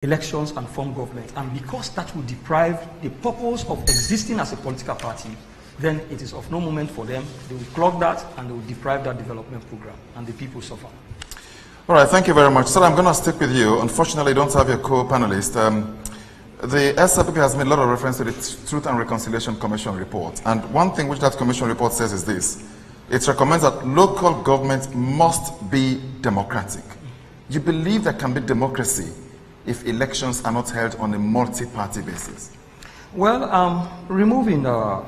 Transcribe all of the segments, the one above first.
elections and form government. And because that will deprive the purpose of existing as a political party, then it is of no moment for them. They will clog that and they will deprive that development program, and the people suffer. All right, thank you very much. Sir, I'm going to stick with you. Unfortunately, I don't have your co-panelist. The SIPP has made a lot of reference to the Truth and Reconciliation Commission report. And one thing which that commission report says is this. It recommends that local government must be democratic. You believe there can be democracy if elections are not held on a multi-party basis? Well, removing the,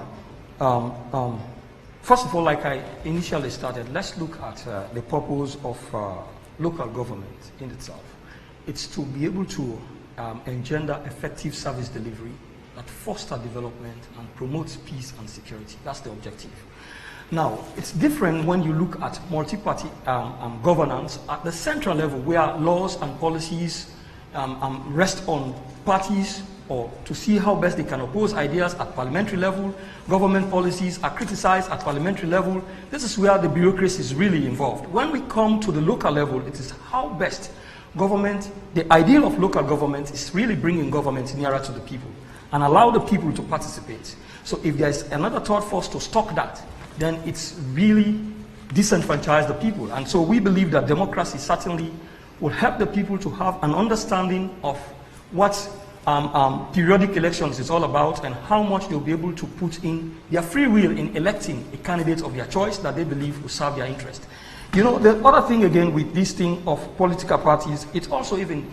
first of all, like I initially started, let's look at the purpose of local government in itself. It's to be able to engender effective service delivery that foster development and promotes peace and security. That's the objective. Now, it's different when you look at multi-party governance at the central level, where laws and policies rest on parties, or to see how best they can oppose ideas at parliamentary level. Government policies are criticized at parliamentary level. This is where the bureaucracy is really involved. When we come to the local level, it is how best government, the ideal of local government is really bringing government nearer to the people and allow the people to participate. So if there's another third force to stop that, then it's really disenfranchise the people. And so we believe that democracy certainly will help the people to have an understanding of what periodic elections is all about and how much they'll be able to put in their free will in electing a candidate of their choice that they believe will serve their interest. You know, the other thing again with this thing of political parties, it's also even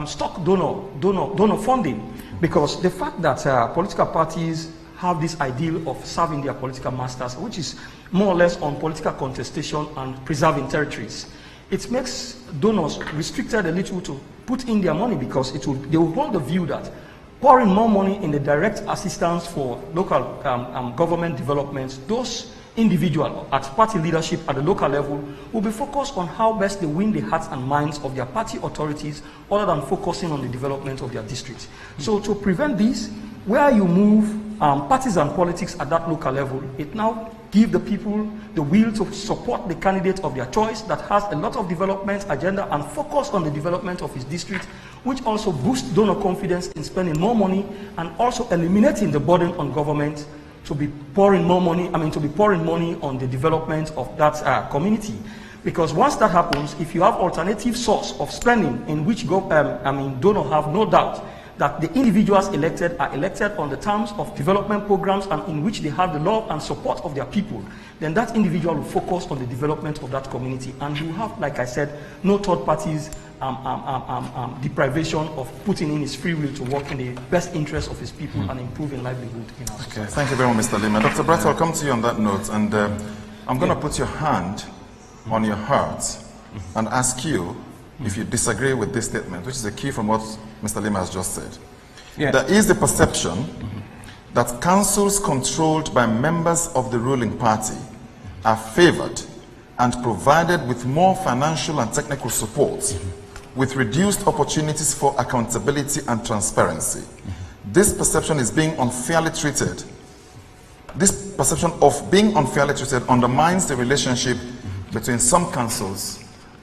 stock donor funding, because the fact that political parties have this ideal of serving their political masters, which is more or less on political contestation and preserving territories. It makes donors restricted a little to put in their money, because they will hold the view that pouring more money in the direct assistance for local government developments, those individuals at party leadership at the local level will be focused on how best they win the hearts and minds of their party authorities, other than focusing on the development of their districts. So to prevent this, where you move partisan politics at that local level, it now gives the people the will to support the candidate of their choice that has a lot of development agenda and focus on the development of his district, which also boosts donor confidence in spending more money and also eliminating the burden on government to be pouring more money, on the development of that community. Because once that happens, if you have alternative source of spending in which donors have no doubt that the individuals elected are elected on the terms of development programs and in which they have the love and support of their people, then that individual will focus on the development of that community. And you have, like I said, no third parties deprivation of putting in his free will to work in the best interest of his people and improving livelihood in our society. Okay, thank you very much, Mr. Lima. Dr. Brett, I'll come to you on that note, and I'm going to put your hand on your heart and ask you if you disagree with this statement, which is a key from what Mr. Lima has just said. Yeah. There is the perception that councils controlled by members of the ruling party are favored and provided with more financial and technical support, with reduced opportunities for accountability and transparency. This perception is being unfairly treated. This perception of being unfairly treated undermines the relationship between some councils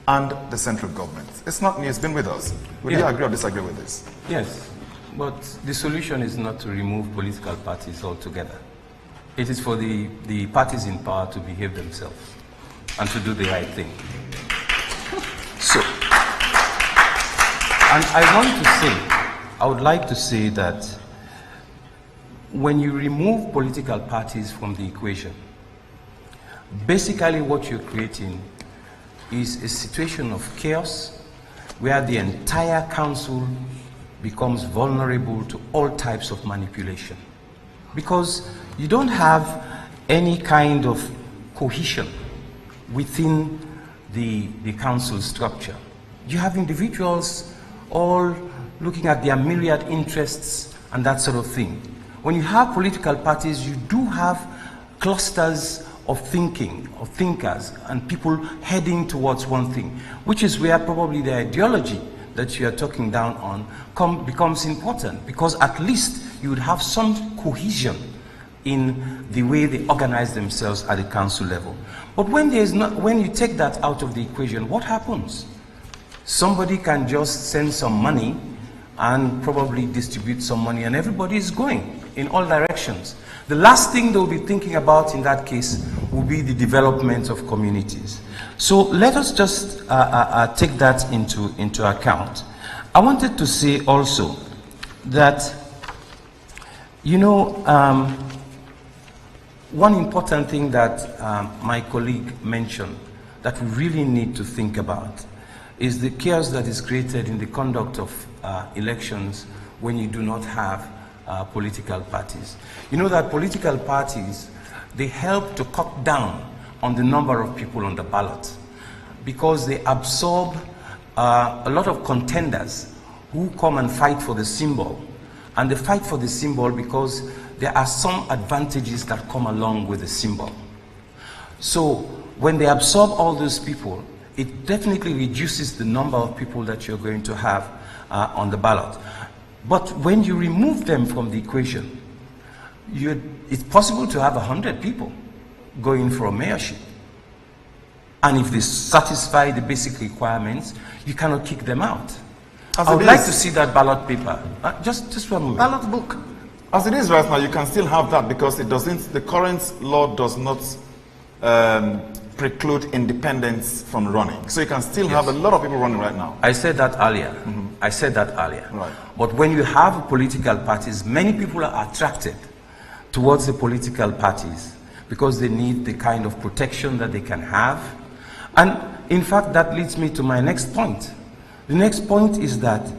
and the central government. It's not new, it's been with us. Would you agree or disagree with this? Yes, but the solution is not to remove political parties altogether. It is for the parties in power to behave themselves and to do the right thing. So, and I would like to say that when you remove political parties from the equation, basically what you're creating is a situation of chaos where the entire council becomes vulnerable to all types of manipulation. Because you don't have any kind of cohesion within the council structure. You have individuals all looking at their myriad interests and that sort of thing. When you have political parties, you do have clusters of thinking, of thinkers, and people heading towards one thing, which is where probably the ideology that you are talking down on becomes important, because at least you would have some cohesion in the way they organize themselves at the council level. But when you take that out of the equation, what happens? Somebody can just send some money and probably distribute some money, and everybody is going in all directions. The last thing they'll be thinking about in that case will be the development of communities. So let us just take that into account. I wanted to say also that, you know, one important thing that my colleague mentioned that we really need to think about is the chaos that is created in the conduct of elections when you do not have political parties. You know that political parties, they help to cut down on the number of people on the ballot because they absorb a lot of contenders who come and fight for the symbol. And they fight for the symbol because there are some advantages that come along with the symbol. So when they absorb all those people, it definitely reduces the number of people that you're going to have on the ballot. But when you remove them from the equation, it's possible to have 100 people going for a mayorship. And if they satisfy the basic requirements, you cannot kick them out. I would like to see that ballot paper. Just one moment. Ballot book. As it is right now, you can still have that because it doesn't. The current law does not preclude independents from running. So you can still have a lot of people running right now. I said that earlier. I said that earlier. Right. But when you have political parties, many people are attracted towards the political parties because they need the kind of protection that they can have. And in fact, that leads me to my next point. The next point is that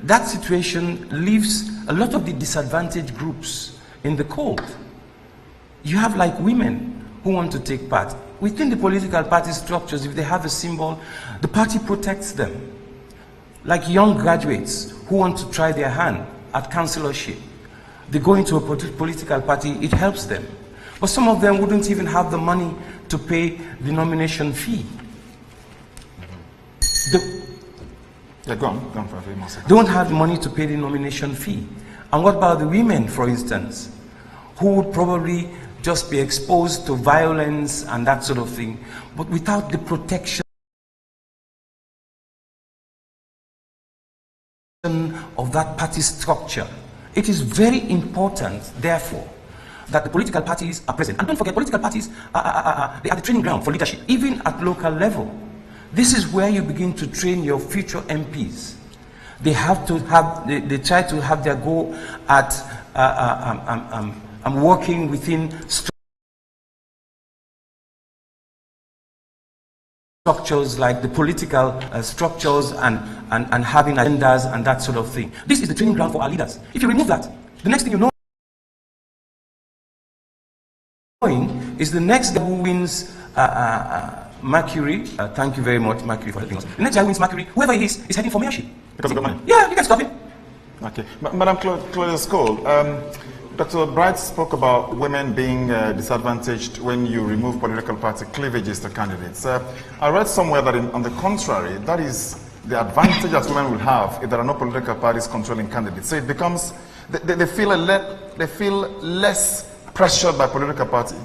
that situation leaves a lot of the disadvantaged groups in the cold. You have like women who want to take part. Within the political party structures, if they have a symbol, the party protects them. Like young graduates who want to try their hand at councillorship. They go into a political party, it helps them. But some of them wouldn't even have the money to pay the nomination fee. Go on for a few more seconds. Don't have money to pay the nomination fee. And what about the women, for instance, who would probably just be exposed to violence and that sort of thing, but without the protection of that party structure? It is very important, therefore, that the political parties are present. And don't forget, political parties they are the training ground for leadership, even at local level. This is where you begin to train your future MPs. They have to have, they try to have their go at working within structures like the political structures and having agendas and that sort of thing. This is the training ground for our leaders. If you remove that, the next thing you know is the next guy who wins Mercury. Thank you very much, Mercury, for helping us. The next guy who wins Mercury, whoever he is heading for mayorship. Because of the money? Yeah, you can stop him. Okay. Madam Claudia Skoll, Dr. Bright spoke about women being disadvantaged when you remove political party cleavages to candidates. I read somewhere that on the contrary, that is the advantage that women will have if there are no political parties controlling candidates. So it becomes, they feel less pressured by political party,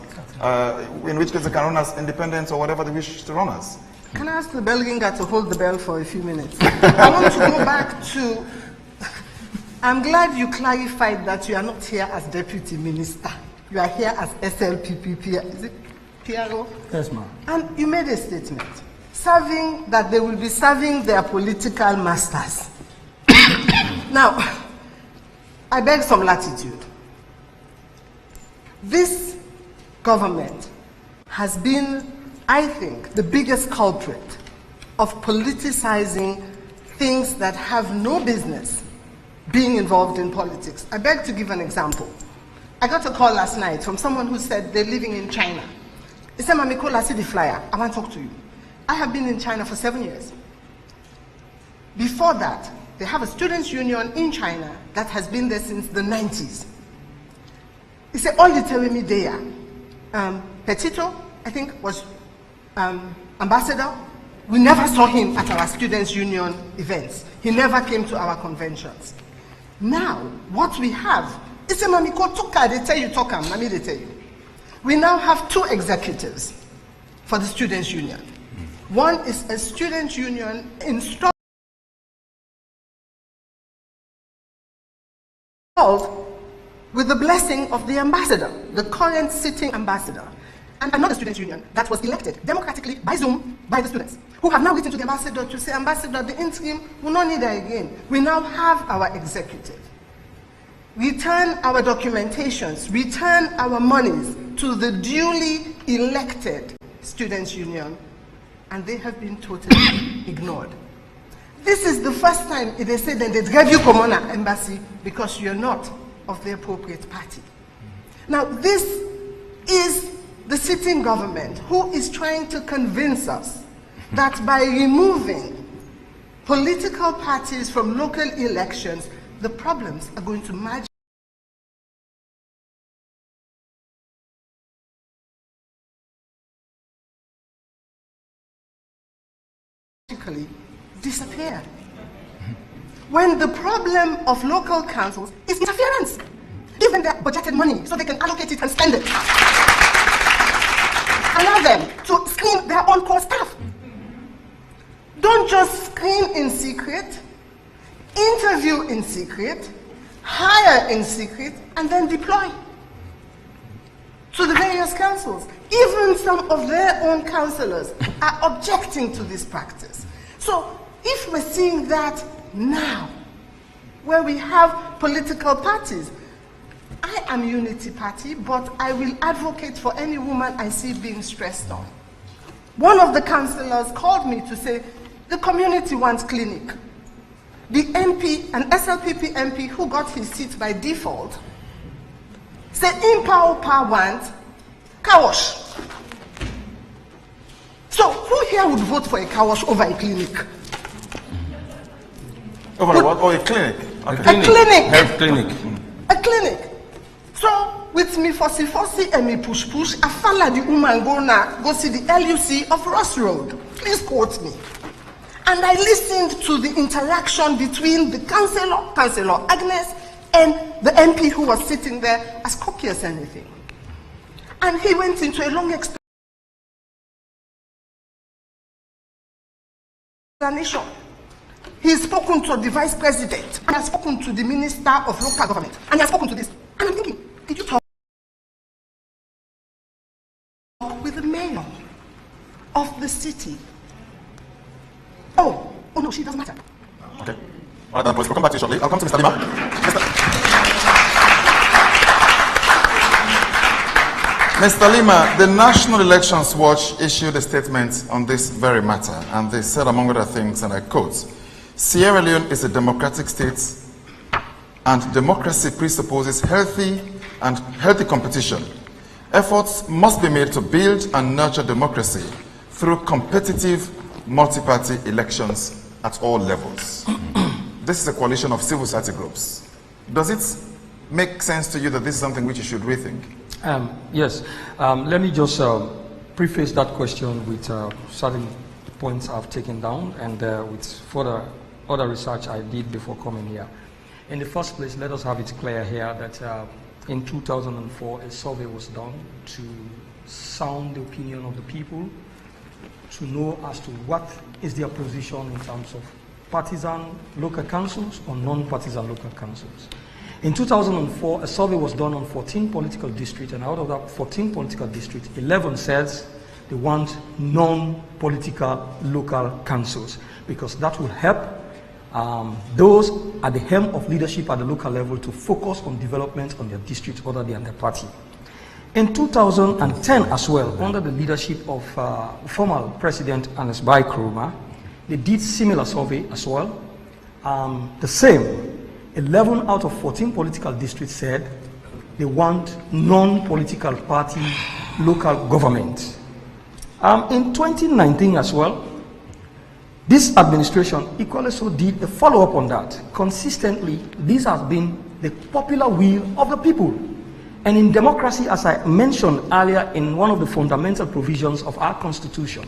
in which case they can run as independents or whatever they wish to run as. Can I ask the Belgian guy to hold the bell for a few minutes? I want to go back to, I'm glad you clarified that you are not here as deputy minister. You are here as SLPP, is it PRO? Yes, ma'am. And you made a statement, serving, that they will be serving their political masters. Now, I beg some latitude. This government has been, I think, the biggest culprit of politicizing things that have no business being involved in politics. I beg to give an example. I got a call last night from someone who said they're living in China. He said, Mami Kola, see the flyer. I want to talk to you. I have been in China for 7 years. Before that, they have a students' union in China that has been there since the 90s. He said, all you telling me there, Petito, I think, was ambassador. We never saw him at our students' union events. He never came to our conventions. Now, what we have is a Mamiko Toka, they tell you Toka, they tell you. We now have 2 executives for the students' union. One is a student union installed with the blessing of the ambassador, the current sitting ambassador, and another student union that was elected democratically by Zoom by the students, who have now written to the ambassador to say, Ambassador, the interim will not need her again. We now have our executive. Return our documentations, return our monies to the duly elected students union, and they have been totally ignored. This is the first time they say that they drive you from our embassy because you're not of the appropriate party. Now, this is the sitting government who is trying to convince us that by removing political parties from local elections, the problems are going to magically disappear. When the problem of local councils is interference. Give them their budgeted money so they can allocate it and spend it. Allow them to screen their own core staff. Don't just screen in secret, interview in secret, hire in secret, and then deploy to the various councils. Even some of their own councillors are objecting to this practice. So if we're seeing that now, where we have political parties, I am Unity Party, but I will advocate for any woman I see being stressed on. One of the councillors called me to say, the community wants clinic. The MP, an SLPP MP who got his seat by default, said, Impa want car wash. So who here would vote for a car wash over a clinic? Over what? Or a clinic? Okay. A clinic. Health clinic. A clinic. So, with me fussy and me push, I follow the woman go see the LUC of Ross Road. Please quote me. And I listened to the interaction between the Councillor Agnes, and the MP who was sitting there as cocky as anything. And he went into a long explanation. He's spoken to the vice president, and has spoken to the minister of local government, and he has spoken to this. And I'm thinking, did you talk with the mayor of the city? Oh no, she doesn't matter. Okay. All right, then, boys, we'll come back to you shortly. I'll come to Mr. Lima. Mr. Lima, the National Elections Watch issued a statement on this very matter, and they said, among other things, and I quote, Sierra Leone is a democratic state, and democracy presupposes healthy competition. Efforts must be made to build and nurture democracy through competitive multi-party elections at all levels. This is a coalition of civil society groups. Does it make sense to you that this is something which you should rethink? Yes. Let me just preface that question with certain points I've taken down, and with further other research I did before coming here. In the first place, let us have it clear here that in 2004, a survey was done to sound the opinion of the people, to know as to what is their position in terms of partisan local councils or non-partisan local councils. In 2004, a survey was done on 14 political districts, and out of that 14 political districts, 11 says they want non-political local councils, because that will help those at the helm of leadership at the local level to focus on development on their district other than their party. In 2010 as well, under the leadership of former President Ernest Bai Koroma, they did similar survey as well. The same, 11 out of 14 political districts said they want non-political party local government. In 2019 as well, this administration equally so did a follow-up on that. Consistently, this has been the popular will of the people. And in democracy, as I mentioned earlier in one of the fundamental provisions of our constitution,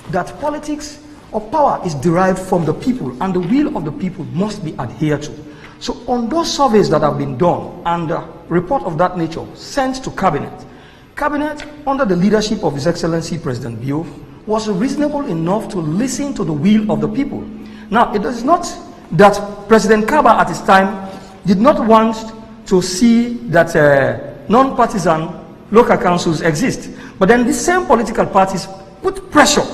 that politics or power is derived from the people, and the will of the people must be adhered to. So on those surveys that have been done, and a report of that nature sent to Cabinet, Cabinet, under the leadership of His Excellency President Bio, was reasonable enough to listen to the will of the people. Now, it is not that President Kaba at his time did not want to see that non-partisan local councils exist. But then these same political parties put pressure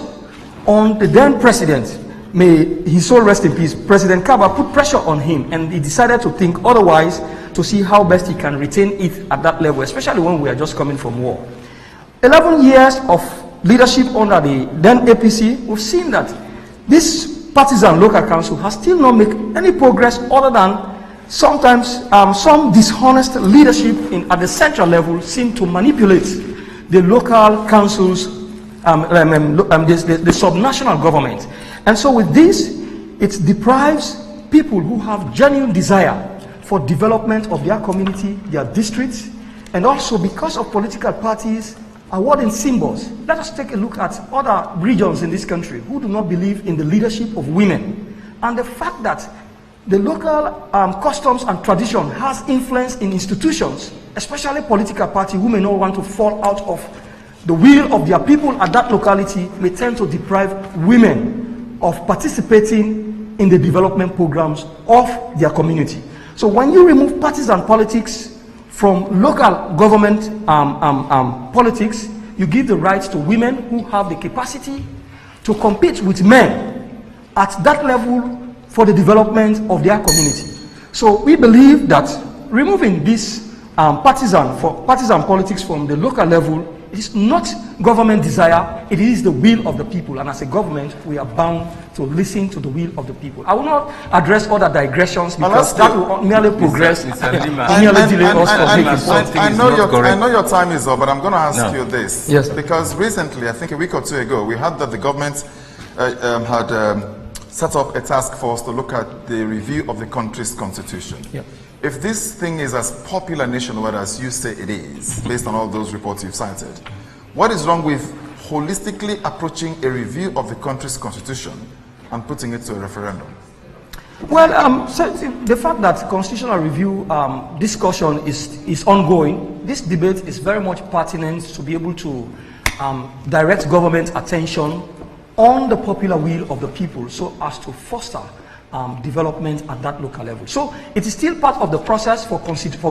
on the then president, may his soul rest in peace, President Kaba put pressure on him, and he decided to think otherwise to see how best he can retain it at that level, especially when we are just coming from war. 11 years of leadership under the then APC, we've seen that this partisan local council has still not made any progress other than sometimes some dishonest leadership at the central level seem to manipulate the local councils, the subnational government. And so with this, it deprives people who have genuine desire for development of their community, their districts, and also because of political parties awarding symbols. Let us take a look at other regions in this country who do not believe in the leadership of women. And the fact that the local customs and tradition has influence in institutions, especially political parties who may not want to fall out of the will of their people at that locality, may tend to deprive women of participating in the development programs of their community. So when you remove partisan politics from local government politics, you give the rights to women who have the capacity to compete with men at that level for the development of their community. So we believe that removing this partisan politics from the local level is not government desire, it is the will of the people. And as a government, we are bound to listen to the will of the people. I will not address other digressions because that will merely progress, merely delay us from making something. I know your time is up, but I'm going to ask you this. Yes. Because recently, I think a week or two ago, we heard that the government had set up a task force to look at the review of the country's constitution. Yep. If this thing is as popular nationwide as you say it is, based on all those reports you've cited, what is wrong with holistically approaching a review of the country's constitution and putting it to a referendum? Well, so the fact that constitutional review discussion is ongoing, this debate is very much pertinent to be able to direct government attention on the popular will of the people so as to foster development at that local level. So it is still part of the process for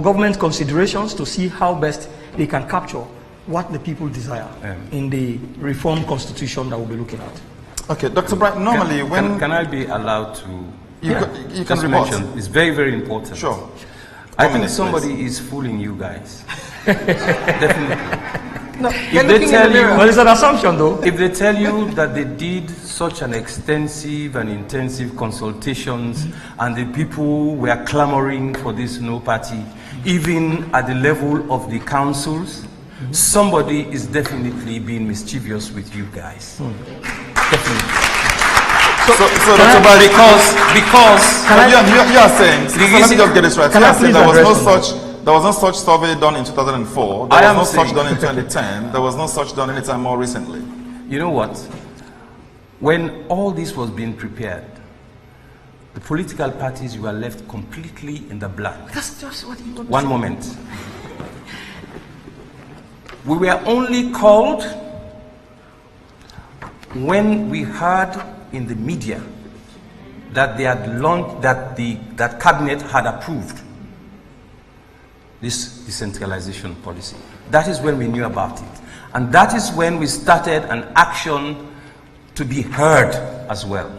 government considerations to see how best they can capture what the people desire in the reformed constitution that we'll be looking at. Okay, Dr. Bright, normally can I be allowed to you can mention, it's very, very important. Sure. I think somebody is fooling you guys. Definitely. No, if they tell you, well, it's an assumption though. If they tell you that they did such an extensive and intensive consultations and the people were clamoring for this no party, even at the level of the councils, somebody is definitely being mischievous with you guys. Definitely. So Dr. Bari, because you are saying, let me just get this right. You are saying there was no such survey done in 2004. There was no such done in 2010. There was no such done anytime more recently. You know what? When all this was being prepared, the political parties were left completely in the black. That's just what you want. One moment. We were only called when we heard in the media that they had launched, that cabinet had approved this decentralization policy. That is when we knew about it. And that is when we started an action to be heard as well.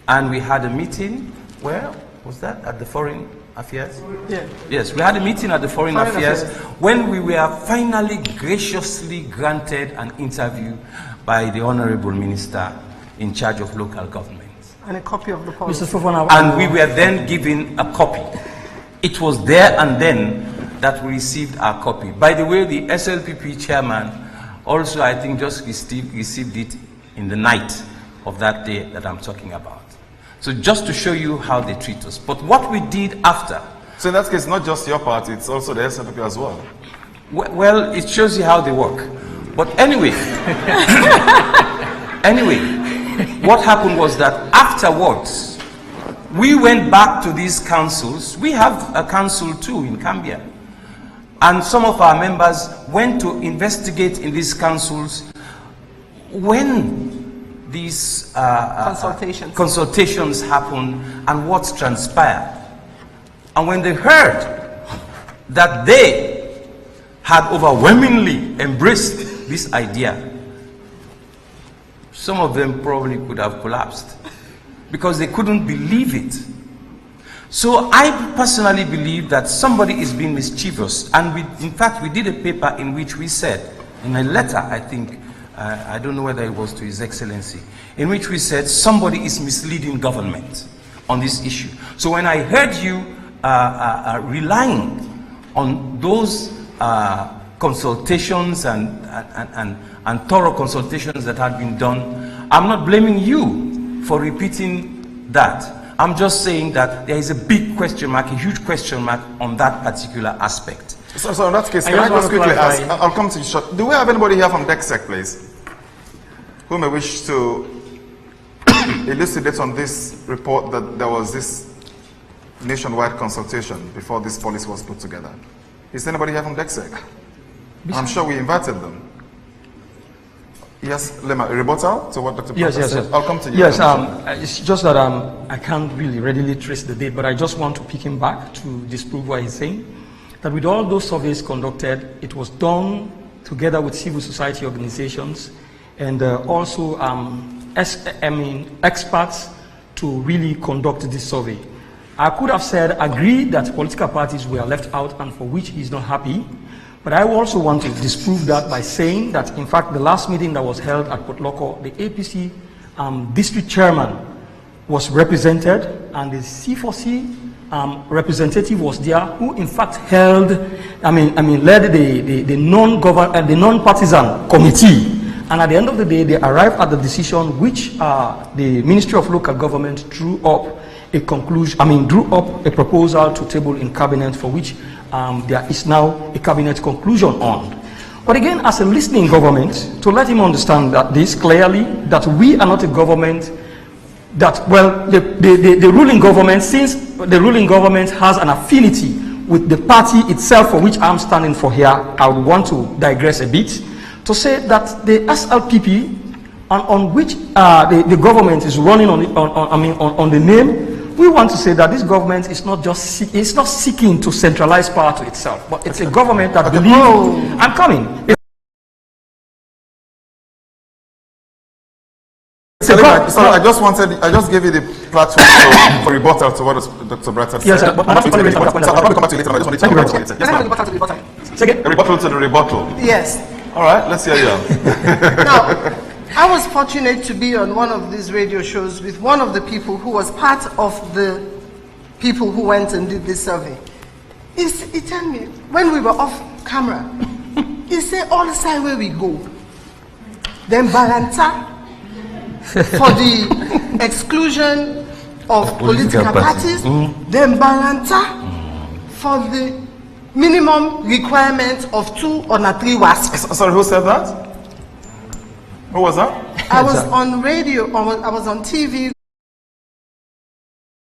And we had a meeting, where was that? At the Foreign Affairs? Yeah. Yes, we had a meeting at the Foreign Affairs when we were finally graciously granted an interview by the Honorable Minister in charge of local governments. And a copy of the policy. And we were then given a copy. It was there and then that we received our copy. By the way, the SLPP chairman also, I think, just received it in the night of that day that I'm talking about. So just to show you how they treat us. But what we did after... So in that case, not just your party, it's also the SLPP as well. Well, it shows you how they work. But anyway, what happened was that afterwards, we went back to these councils. We have a council too in Gambia. And some of our members went to investigate in these councils when these consultations happen and what's transpired. And when they heard that they had overwhelmingly embraced this idea, some of them probably could have collapsed because they couldn't believe it. So I personally believe that somebody is being mischievous, and in fact we did a paper in which we said, in a letter I think, I don't know whether it was to His Excellency, in which we said somebody is misleading government on this issue. So when I heard you relying on those consultations and thorough consultations that had been done, I'm not blaming you for repeating that. I'm just saying that there is a big question mark, a huge question mark on that particular aspect. So in that case, can I just quickly ask, I'll come to you short. Do we have anybody here from DECSEC, please, who may wish to elucidate on this report that there was this nationwide consultation before this policy was put together? Is anybody here from DECSEC? I'm sure we invited them. Yes, Lema, a rebuttal to what Dr. Yes. said? I'll come to you. Yes, it's just that I can't really readily trace the date, but I just want to pick him back to disprove what he's saying. That with all those surveys conducted, it was done together with civil society organizations and also experts to really conduct this survey. I could have said, agree that political parties were left out and for which he's not happy. But I also want to disprove that by saying that, in fact, the last meeting that was held at Port Loko, the APC district chairman was represented, and the C4C representative was there, who in fact held, led the non-partisan committee. And at the end of the day, they arrived at the decision which the Ministry of Local Government drew up a conclusion, drew up a proposal to table in cabinet, for which there is now a cabinet conclusion on. But again, as a listening government, to let him understand that this clearly, that we are not a government that, well, the ruling government, since the ruling government has an affinity with the party itself for which I'm standing for here, I would want to digress a bit to say that the SLPP on which the government is running on the name, we want to say that this government is not just it's not seeking to centralize power to itself, but it's a government that believes. I'm coming. Sorry, I just gave you the platform for rebuttal to what Dr. Bratt said. Yes, but I'll probably come back to you later. I just want to a rebuttal to the rebuttal. Yes. All right, let's hear you. Now, I was fortunate to be on one of these radio shows with one of the people who was part of the people who went and did this survey. He told me, when we were off camera, he said, all the side where we go, then Balanta, for the exclusion of political parties, then Balanta for the minimum requirement of 2 or 3 WASPs. Sorry, who said that? Who was that? I was on radio, I was on TV